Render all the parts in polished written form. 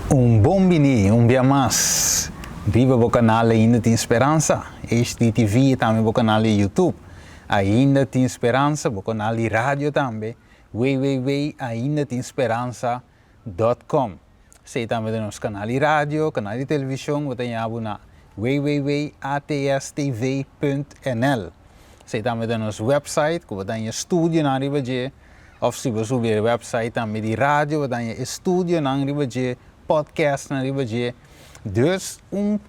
Un buon bini, un dia mais. Viva o canal Ainda Tem Esperança. Este TV também o canal YouTube. Ainda Tem Esperança, o canal de rádio também. www.aindatemesperança.com. Sei também do nosso canal de rádio, canal de televisão, você tem na www.atstv.nl. Sei também do nosso website, que você tem estúdio na Ribadia. Of se você subir o website também de rádio, você tem estúdio na Ribadia. Podcast na Ribadia. Dus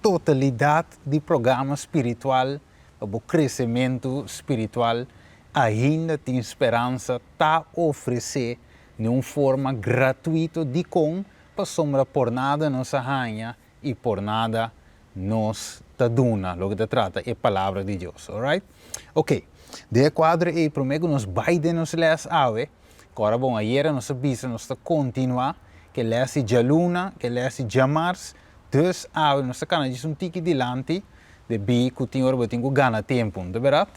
totalidade de programa espiritual, o crescimento espiritual, ainda tem esperança tá oferecer de uma forma gratuita de com para sombra por nada nos arranha e por nada nos taduna. Lo que trata é a palavra de Deus, alright? Ok, de quadro e primeiro nos Biden nos les ave, agora bom, ayer nos avisa nos continuar que lesse de luna, que lesse de mars, dus nós canamos tique dilante, de bi que tinha hora tinha gana tempo, de verdade?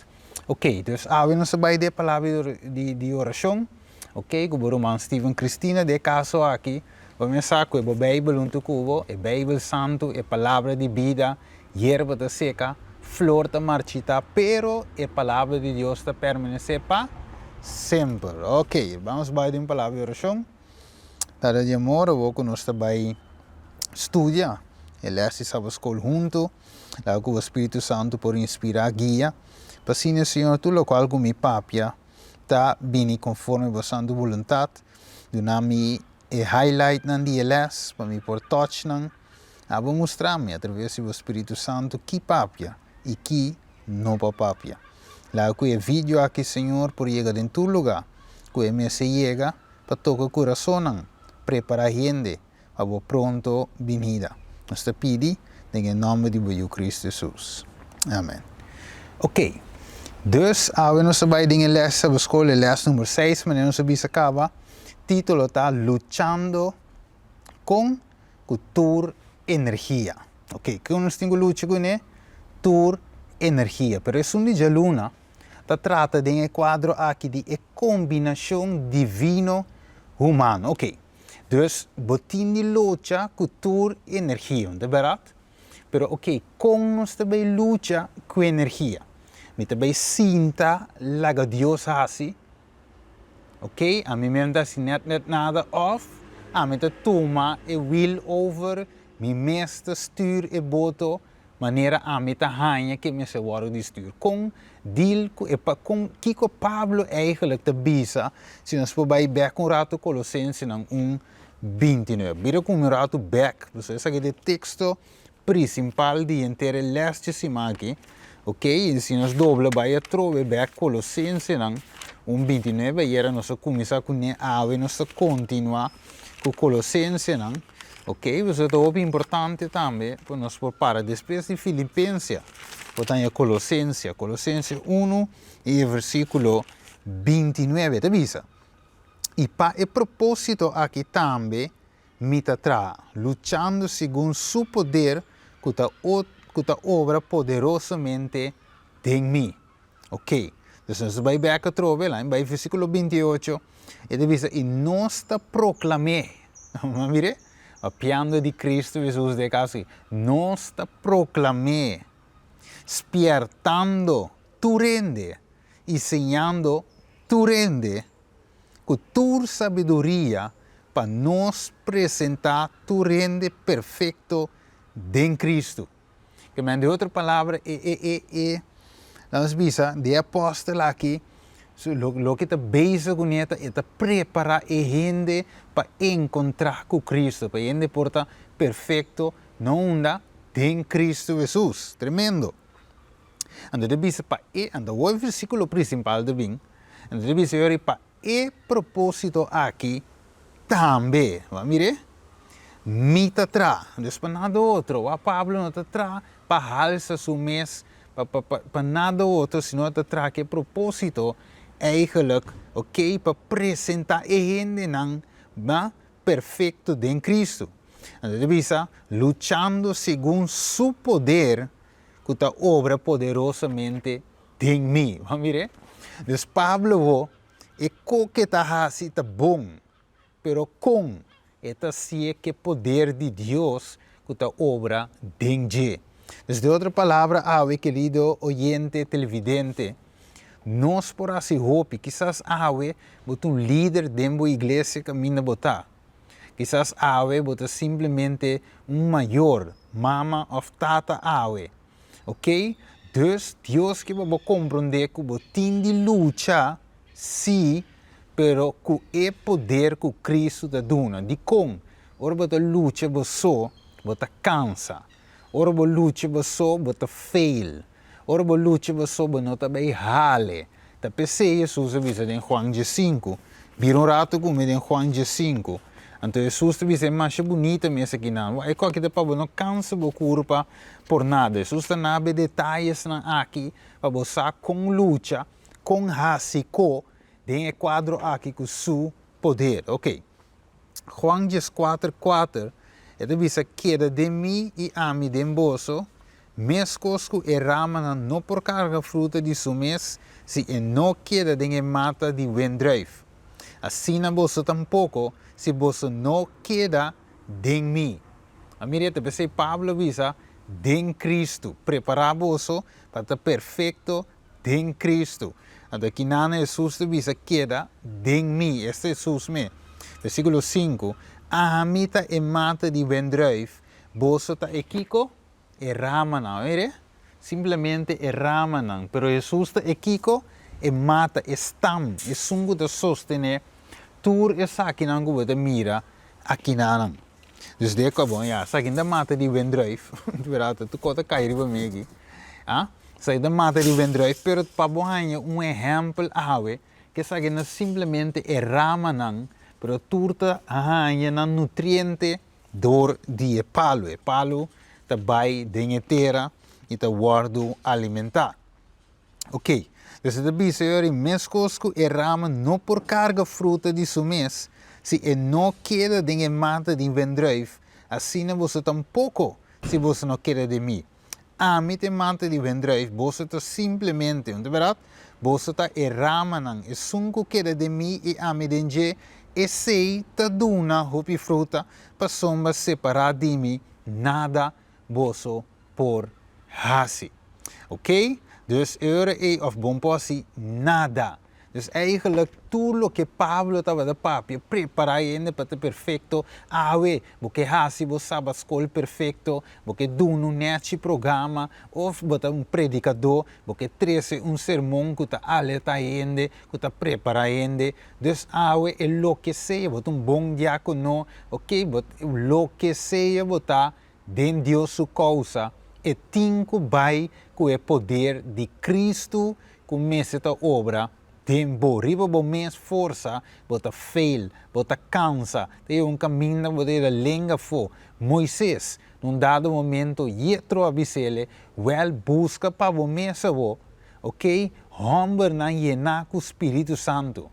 Ok, dus nós vai de palavra de oração, ok, que o irmão Steven Cristina de caso aqui, vamos sacar a Bíblia um tucubo, a Bíblia Santo, a palavra de vida, hierba da seca, flor da marchita, pero a palavra de Deus está permanecer para sempre. Ok, vamos vai de uma palavra de oração. Tara de amor, eu vou nós também estudar. Ele estava a escola junto, lá com o Espírito Santo por inspirar guia. Para assim, Senhor, tudo o qual com minha papia está bem conforme a sua vontade. Do nome é highlight na dia les, para mim por touch não. Vou mostrar-me através do Espírito Santo que papia e que não papia. Lá com o vídeo aqui, Senhor, por chegar em todo lugar, com o se chega para tocar o coração. Prepara a gente para a pronto vinda. Nós te pedimos em nome de Cristo Jesus. Amém. Ok. Dus, nós vamos em les, a escola, les número 6, mas nós vamos acabar. Título está Luchando com Tur Energia. Ok, que nós temos luta com Tur Energia. Pero é um dia luna. Trata de um quadro aqui de combinação divino-humano. Ok. Dus botini lucha cultura energia, de verdade? Pero ok, como nós também lucha com energia? Me também sinta laga Deus assim. Ok? A mim mesmo dá net nada off. A mim toma e will over, me mestre stuur e boto, maneira a mim hanha que me se waro de stuur. Com deal com que Pablo eigenlijk te bisa, se nós for bij back um rato Colossenses não 29. Vira com o rato back, você sabe de texto principal de inteira leste cima aqui, ok? E se nós dobla vai a trove back Colossenses não 29 e era nossa começar com a ave nossa continua com Colossenses não, ok? Você é muito importante também para nós preparar depois de Filipenses, portanto Colossenses 1 e versículo 29, te visa. E para o propósito aqui também, me está lutando segundo seu poder, que está obra poderosamente em mim. Ok? Então, nós vamos ver aqui trove, lá em versículo 28, e diz, e nós está proclamando, mire, a piano de Cristo Jesus de casa, nós está proclamando, despertando tu rende, ensinando tu rende, com tua sabedoria para nos apresentar tu rende perfeito em Cristo. Que de outra palavra, nós visa de apóstolo aqui, o que está bezig com ele é preparar a gente para encontrar com Cristo, para a gente portar perfeito não anda em Cristo Jesus. Tremendo. Então, visa para o versículo principal de bem, então visa para e propósito aqui também, mire, mita tra, depois nada outro, a Pablo não está tra, para halsa su mês, para nada outro, senão está tra que propósito eigenlijk, ok, para apresentar a gente não, perfeito em Cristo. Então, visa lutando segundo seu poder, que está obra poderosamente em mim, mire, depois Pablo e co que está assim está bom, pero com esta sim que poder de Deus que está obra dentro. Dus de outra palavra, ave querido oyente, televidente, nós por assim hope, quizás ave, bota líder dentro da igreja que mina botar. Quizás ave bota simplesmente maior, mama of tata ave. Ok? Dus Deus que vai compreender que você tem de luta, sim, pero com o poder que Cristo te dá. De como? Ora você luta, você cansa. Ora você luta, você fail. Ora você luta, você não está bem hale. Tá pensei Jesus avisa em Juan 5. Viram rato comigo em Juan 5. Então Jesus te diz, mas é bonita mesmo aqui não. É que para não cansa o corpo por nada. Jesus te dá detalhes aqui para você com luta, com raça, tem o quadro aqui com seu poder. Ok. Juan 4:4 ele diz, queda de mim e a mim de bolso, mescosco e rama não por carga fruta de seu mês, se não queda de mata de vendreif. Assim na bolsa tampouco, se você não queda em mim. A minha pensei, Pablo visa, em Cristo. Preparar bolso para estar perfeito em Cristo. Então aqui na Jesus visa, queda em mim. Este é Jesus me. Versículo 5. A mita e mata de vendreif, bolso está equico e ramanan. Simplesmente e ramanan. Pero Jesus está equico e mata e stam. E sungo de sostener. Tur e aqui não gosta mira aqui não. Dus de acabou já. Aqui da mata de vendreif. Verdade, tu conta cair para mim aqui. Ah? Sai da mata de vendreif, pero para bohanha exemplo ave que aqui não simplesmente é ramanan, pero turta hanha na nutriente dor de palo. E palo tá vai denha terra e tá guardo alimentar. Ok. Dus de biseur mescosco e rama não por carga fruta de seu mês, se não queda de mata de vendreif, assim você tampouco, se você não queda de mim. A mim te mata de vendreif, você está simplesmente, não é verdade? Você está e rama não, e sunco queda de mim e a mim de e sei ta duna hopi fruta, para sombra separar de mim, nada você por hasi. Ok? Dus of bomposi, nada. Dus eigenlijk tudo que Pablo estava da papia, preparar ainda para ter perfeito. Porque hasi você sabe escola perfeito, porque dono neste programa, ou botar predicador, porque trece sermão que está alerta ainda, que está preparar ainda. Dus é lo que seja, botar bom diácono, ok? Lo que seja botar dentro de sua causa. E tinco vai com o poder de Cristo começa a obra tempo riba bo mais força bota fail bota cansa tem caminho bota da lenga fo Moisés num dado momento Jetro avisele busca para o mesmo ok homem na llenar com o Espírito Santo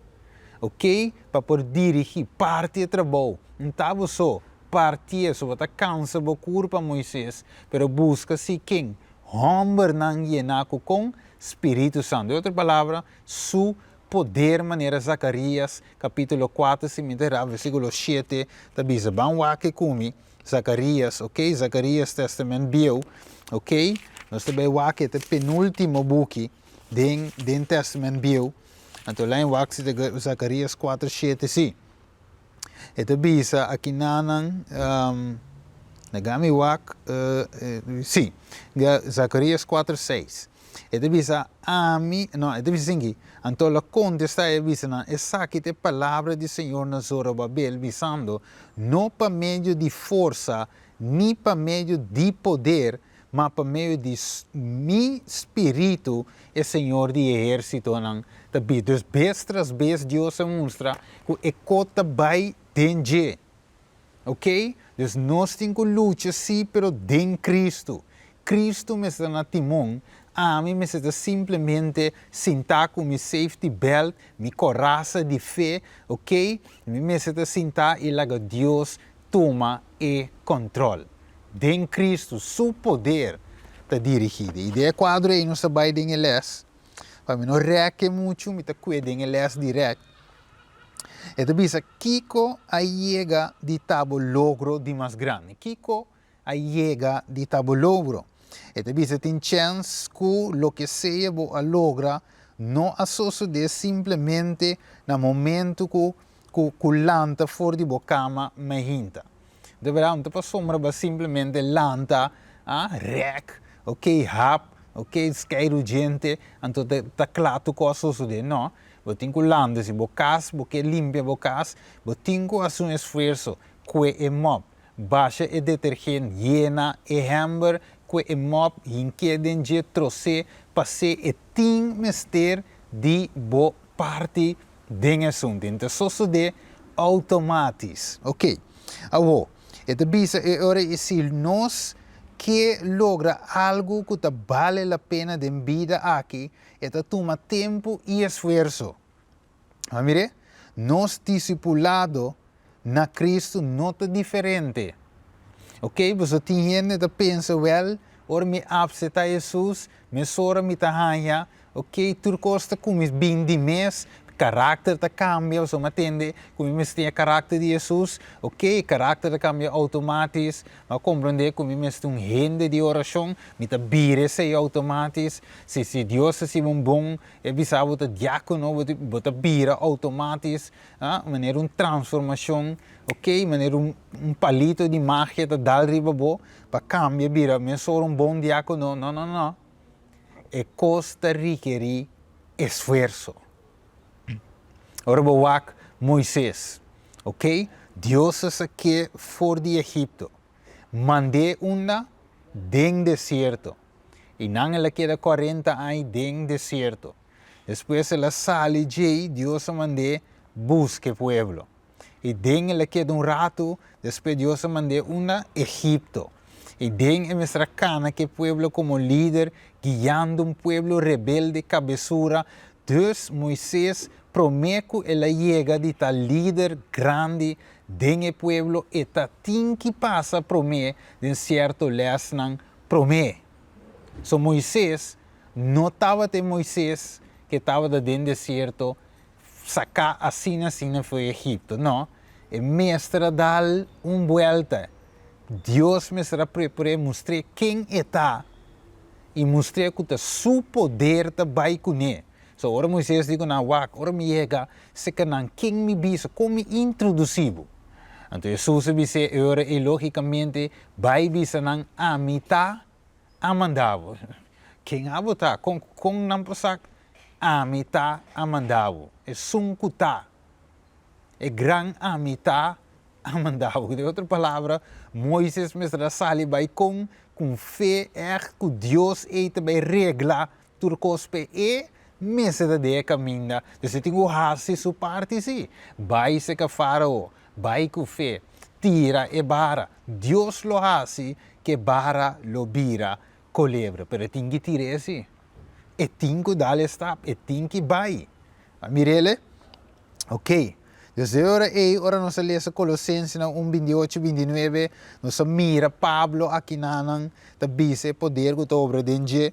ok para poder dirigir parte do trabalho não estava só partia sobre a cansa do corpo Moisés, pero busca-se quem? Homem não llenar com Espírito Santo. De outra palavra, su poder maneira Zacarias, capítulo 4, se me terá, versículo 7, tá bisa, vamos aqui comigo, Zacarias, ok? Zacarias Testamento Bio, ok? Nós também aqui, é o penúltimo book do Testamento Bio, então lá em Zacarias 4, 7, sim. Ito bisa aqui nanan nagami wak sim Zacarias 4:6. Ito bisa ito bisa singi anto la contesta e bisa na essa aqui te palavra do Senhor na Zorobabel visando não para meio de força nem para meio de poder mas para meio de mi espírito é Senhor de exército nan tabi dus vez tras vez Deus mostra que é cota vai dentro, ok? Dus nós temos que lutar sim, pero em Cristo. Cristo me está na timão, a mim me está simplesmente sentar com meu safety belt, minha coraça de fé, ok? Me está sentar e lá Deus toma e controle. Em Cristo, seu poder está dirigido. E de quadro aí nós vai em les, para mim não reque muito, me está cuidando em les direto. Então, bisa, Kiko a llega de tabo logro de mais grande. Kiko a llega de tabo logro. Então, bisa, tem chance que lo que seja a logra não associa simplesmente no momento que lanta fora de boa cama, mas hinta. De verdade, não para sombra, simplesmente lanta, rec, ok, rap, ok, sky urgente, então tá claro que coisa sucede, não. Você tem que landa se bocas, porque limpia bocas, você tem que fazer um esforço, que é mop, baixa e detergente, llena e hamburger, que é mop, hinqueden je troce, passe e tem mister de boa parte do assunto. Então, sucede automatisch, ok. Agora, então, bisa, é hora de se nós que logra algo que te vale a pena de vida aqui, это toma tempo e esforço. Mire, nós discipulado na Cristo não é diferente. Ok? Você tem gente que pensa, well, ora me abseta Jesus, me sora me tahanha, ok? Tu costa como bem de mês, caráter te cambia, você me entende? Como me tem caráter de Jesus, ok? Caráter te cambia automatisch, mas compreender como me tem rende de oração, me te bire se automatisch, se Deus é bom, é bisabo te diácono, te bira automatisch, maneira transformação, ok? Maneira palito de magia te dá riba bo, para cambia bira, me sou bom diácono, não. É costa requerir esforço. Ora, bawak Moisés, ok? Deus é aqui fora de Egipto. Mandei uma den deserto. E não ela queda 40 anos den deserto. Depois ela sale de Deus mandei busque pueblo. E den ela queda rato, depois Deus mandei uma Egipto. E den é cana que pueblo como líder, guiando pueblo rebelde, cabeçura. Dus Moisés promete que ela chega de tal líder grande do pueblo e tem que passar promete de certo lesnan promete. So Moisés não estava de Moisés que estava dentro do deserto sacar assim foi Egipto, não. E mestre dá volta. Deus me será preparado mostrar quem está e mostrar que o seu poder vai com ele. So, ora Moisés digo na wak, ora me chega, se que não quem me bisa, como me introduzivo. Então, Jesus disse, ora e logicamente, vai bisa não a mitad, a mandavo. Quem abota, com não passak, a mitad, a mandavo. É sunkuta. É gran a mitad, a mandavo. De outra palavra, Moisés me será sali vai com fé, que Deus eita vai reglar, turcospe e mesa de caminha, você tem que fazer sua parte, sim. Vai se que farao, vai com fé, tira e bara. Deus lo hace, que bara lo bira, colebra. Pero tem que tirar assim. E tem que dar stop, e tem que vai. Mirele? Ok. Desde ora nós lemos Colossenses 1:28, 29, nós mira Pablo aqui na tabise poder que obra dentro.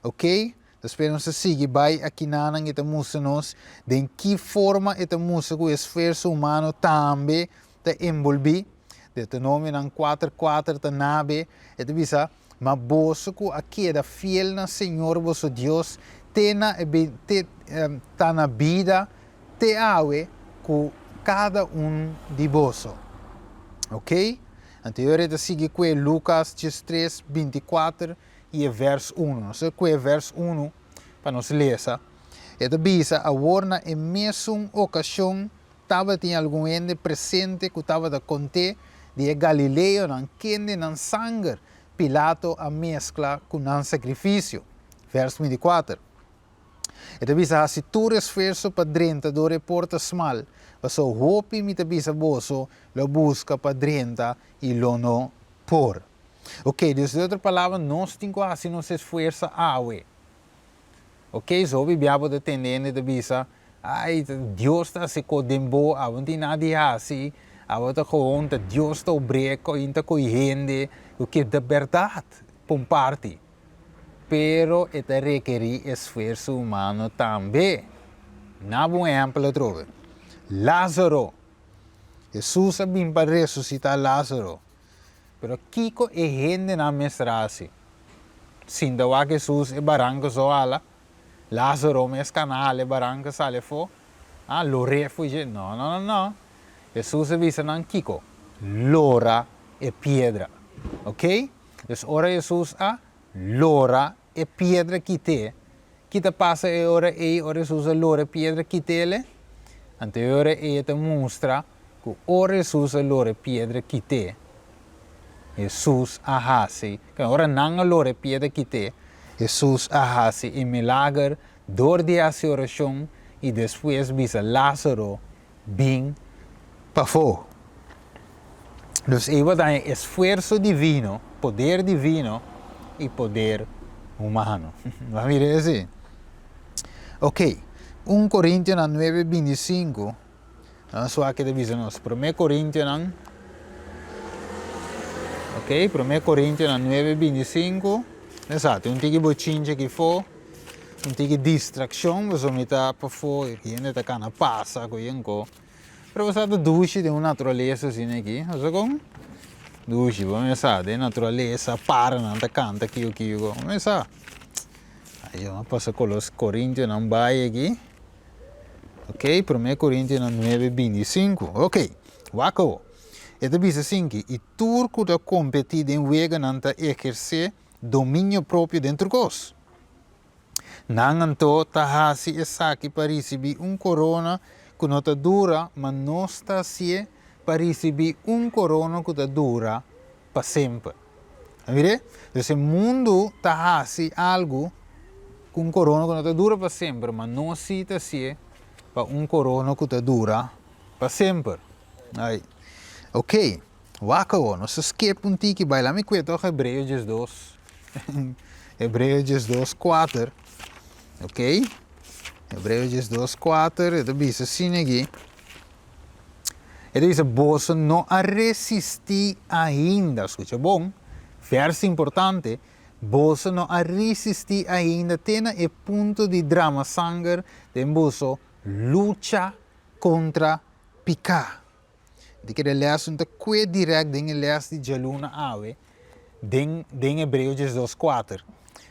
Ok? Depois nós seguimos vai aqui na esta música nós de que forma esta música o esforço humano também te envolve. Deuteronômio 4:4 te nabe eta bisa mas vos que aqui é fiel na Senhor vosso Deus tá na vida te awe com cada de vós. Ok? Anteriormente sigue com Lucas 3:24 e verso 1. Não sei qual é verso 1 para nós ler. E bisa a warna em mesma ocasião estava tem algum ente presente que estava a contar de Galileu não quende não sangue Pilato a mescla com não sacrifício. Verso 24. E bisa se tu esforço para drenta do reporta smal, você hope me bisa boso lo busca para drenta e lo no por. Ok, dus de outra palavra, nós temos que fazer nossa esforço awe. Ok, so bibiabo de tendente de bisa, ai, Deus está se condemnou, a não tem nada assim, a outra conta, Deus está obreco, ainda correndo, o que é de verdade, por parte. Pero это requer esforço humano também. Na bom exemplo, trove. Lázaro. Jesus vim para ressuscitar Lázaro. Pero Kiko e gente na mestrasi. Sinda wa Jesus e barranca so ala. Lázaro mes canale barranca sale fo. Lo refugio. No. Jesus visa nan Kiko. Lora e piedra. Ok? Dus ora Jesus lora e piedra kite. Kita passa e ora Jesus lora e piedra kitele. Ante ora te mostra que ora Jesus lora e piedra kite. Jesus ahasi. Que ora nanga lora e piedra kite. Jesus ahasi e milagre door de oração e depois visa Lázaro bem pafo. Dus even dan esfuerzo divino, poder divino e poder humano. Vamos ver assim? Ok, 1 Coríntios 9:25. Só aqui diz nós. 1 Coríntios, ok, 1 Coríntios 9:25. Exato, tige bochinche que for, tige distração, mas o mita para fora, que ainda tá cana passa, coienco. Pero você está duche de uma natureza assim aqui, você como? Duche, vamos pensar, de natureza, para, não tá canta aqui, vamos pensar. Aí eu passo com os Coríntios, não vai aqui. Ok, 1 Coríntios 9:25, ok, waco. Ele diz assim que, e turco da competir em wega não tá exercer domínio próprio dentro de nós. Nanganto tahasi esaki para receber corona que não está dura, mas não está se para receber corona que está dura para sempre. Então, o mundo tahasi algo com corona que não está dura para sempre, mas não se está se para corona que está dura para sempre. Aí. Ok, wako, nós esquece um tiki, vai lá me cuento Hebreus 2. Hebreus 2:4. Ok? Hebreus 2:4. Ele diz assim aqui. Ele diz: Você não a resistir ainda. Escuta bom? Verso importante. Você não a resistir ainda. Tem o ponto de drama sangue. De você luta contra picar. De que ele lees um que direto de lees de Jaluna Awe. Den Hebreus 2:4.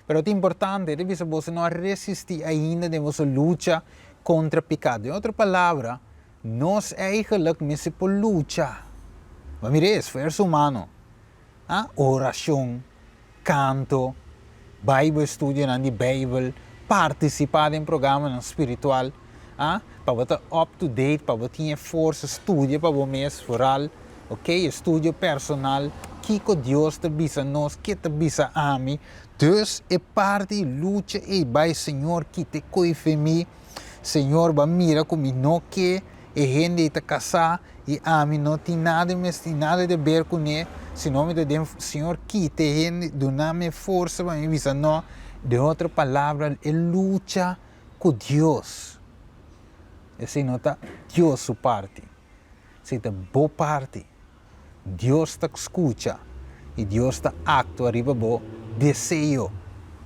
Pero é importante, ele diz você não resistir ainda, de você luta contra o pecado. Em outra palavra, nós eigenlijk mesmo por luta. Vamos ver, esforço humano. Oração, canto, Bible estudio na Bible, participar em programa espiritual, para você up to date, para você ter força, estudio para você mesmo, foral, ok? Estudio personal, que Deus te bisa nós, que te bisa a mim. Dus é parte luta e vai Senhor que te coife mim, Senhor vai mira como não que e gente te casar e a mim não tem nada mais tem nada de ver com ele, senão me de Senhor que te gente dá-me força para me bisa não, de outra palavra é luta com Deus. Esse não está Deus sua parte, se está boa parte. Deus te escuta e Deus te actua arriba bo desejo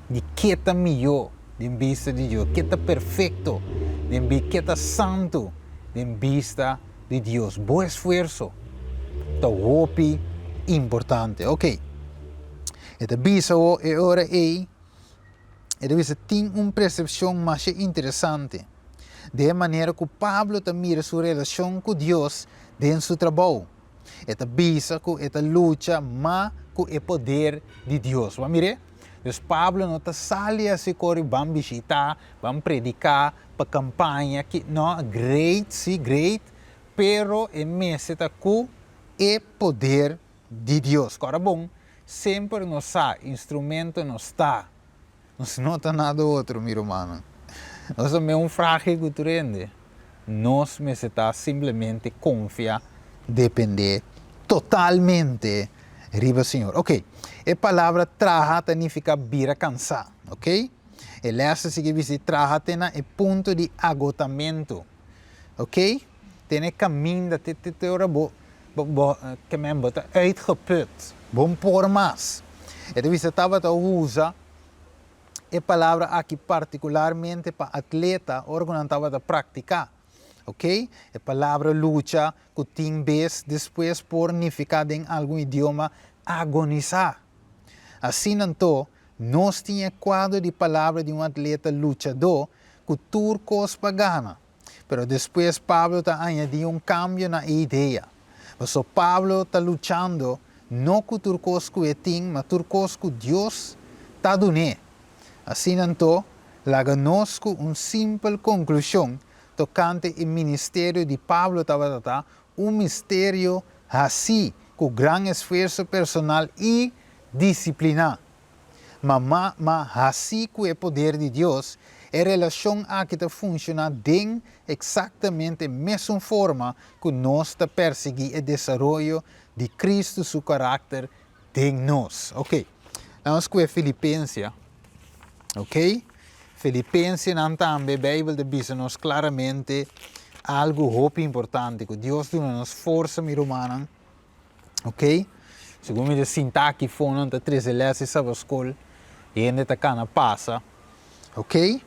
de que está melhor de vista de Deus, que está perfeito, de que está santo de vista de Deus. Bom esforço, está hopi importante. Ok, esta visa é hora aí, esta visa tem uma percepção mais interessante de maneira que Pablo te mira sua relação com Deus dentro do seu trabalho. Esta visa que esta luta, mas com o poder de Deus. Vamos ver? Então, Pablo não está saindo assim, vamos visitar, vamos predicar, para campanha, que não, great, pero é mesmo com o poder de Deus. Agora, bom, sempre nos há instrumento, não está. Não se nota nada outro, meu irmão. Nós temos frágil que tu rende. Nós necessitamos simplesmente confiar, depender totalmente riba Senhor. Ok, a palavra traha significa vira cansar, ok? E essa significa traha tem o ponto de agotamento, ok? Tem o caminho da hora que men bota uitgeput, bom por mais. E então você estava a usar a palavra aqui particularmente para atleta, ou quando estava a praticar. ok? A palavra luta, que tem vez depois pornificada em algum idioma, agonizar. Assim, então, nós tínhamos quadro de palavra de um atleta lutador que turcos pagana. Mas depois Pablo está añadindo cambio na ideia. Mas Pablo está lutando não com turcos que tem, mas turcos que Deus está dando. Assim, então, laga-nos uma simples conclusão tocante ao ministério de Pablo, mistério assim, com grande esforço personal e disciplina. Mas assim que o poder de Deus, a relação aqui funciona de exatamente a mesma forma que nós perseguimos o desenvolvimento de Cristo, seu caráter, em nós. Ok, vamos com a Filipenses. Ok? Filipenses também, a Bíblia diz-nos claramente algo muito importante, que Deus dá-nos força, mi romana. Ok? Segundo a sintaxe, foram a 13 leses a escola, e ainda está cana passa. Ok?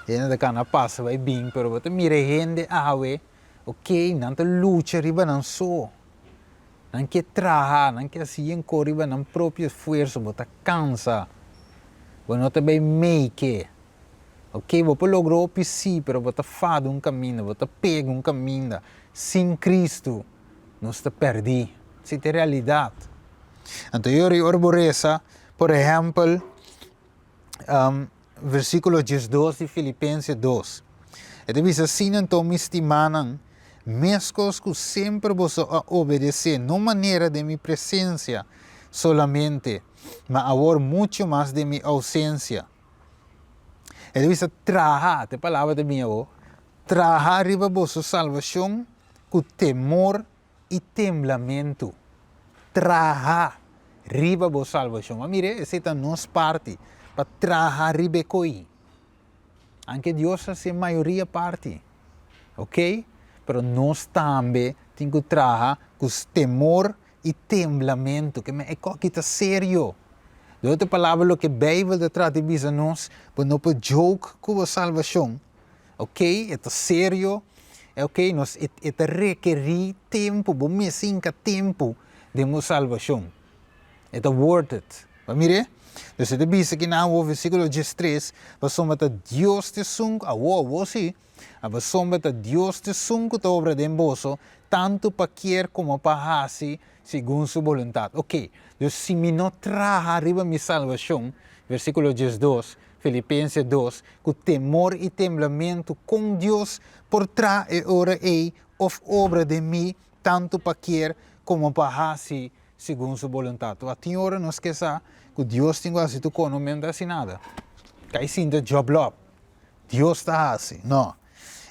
E ainda está cana passa, vai bem, pero você mira gente ok? Não te luta riba não só. Não quer trabalhar, não quer assim em corriba, não próprio esforço, você cansa. Você não te vai make. Ok? Você logrou o sim, pero você faz caminho, você pega caminho. Sem Cristo, não está perdido. Isso é a realidade. Então, eu orboreza, por exemplo, versículo 12 de Filipenses 2. Ele diz assim, então, me estimaram, mescos que sempre vos obedecer, não maneira de minha presença solamente, mas agora muito mais de minha ausência. Ele diz, trabalhar, a palavra de minha voz, trabalhar riba vossa salvação com temor e temblamento. Trabalhar riba vossa salvação. Mas mire, essa é a nossa parte, para trabalhar riba coi. Anche Deus é a maioria parte, ok? Pero nós também temos que trabalhar com temor e temblamento, que é coisa que está sério. De outra palavra, o que a Bíblia trata de nós, não pode jogar com a salvação. Ok? É sério. Ok? Nós requerir tempo, bom cinco tempo de uma salvação. É worth it. Mas mire, então ele diz aqui no versículo 13, mas somos Deus te sungo, sim, mas somos Deus te sungo da obra de emboso, tanto para querer como para fazer, segundo sua vontade. Ok, então se me não traga arriba minha salvação, versículo 12, Filipenses 2, com temor e temblamento com Deus por trás e ora of obra de mim, tanto para querer como para fazer, segundo sua vontade. A ti hora não esqueça que Deus tem assim tu não me dá assim nada. Cai sim de job lob. Deus está assim. Não.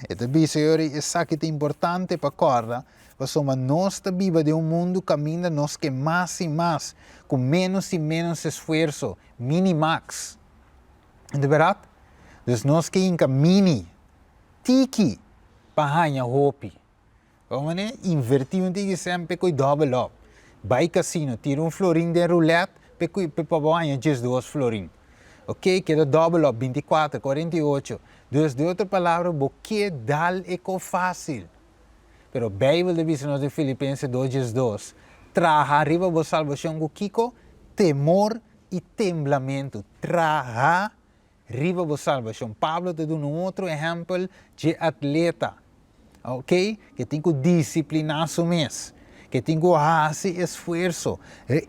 Então, senhor, isso aqui é importante para acordar. Mas nós está viva de mundo caminha nós que mais e mais, com menos e menos esforço, minimax. De verdade? Então, nós que inca mini, tiki, para ganhar hopi. Vamos invertir um tiki sempre com double up. Vai casino, tira florim de roulette, para ganhar 2 florim. Ok? Queda double up, 24, 48. Dus, de outra palavra, porque dal é fácil. Pero a Bíblia diz nos de Filipenses 2:2, traga arriba a salvação com Kiko, temor e temblamento. Traga arriba a salvação. Pablo te dá outro exemplo de atleta, ok? Que tem que disciplinar seu mês, que tem que fazer esforço,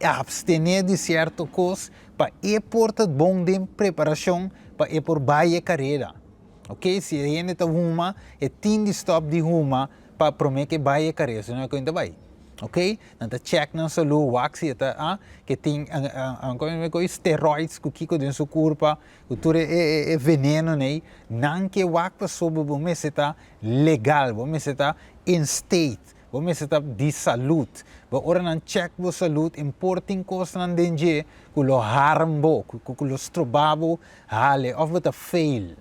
abstener de certa coisa para ir por bom de preparação para ir por baia carreira. Ok? Se a gente está uma, é tem de stop de uma, para prometer que vai a carreira, senão não é vai. Ok? Então, check na saúde, wax, que tem esteroides que dentro do corpo, que tudo é veneno, né? Não que wax sobre você está legal, você está in state, você está de saúde. Agora, não check a saúde, importem coisas não dengue, que lo harmbo, que lo strobabo, hale, ou você fail.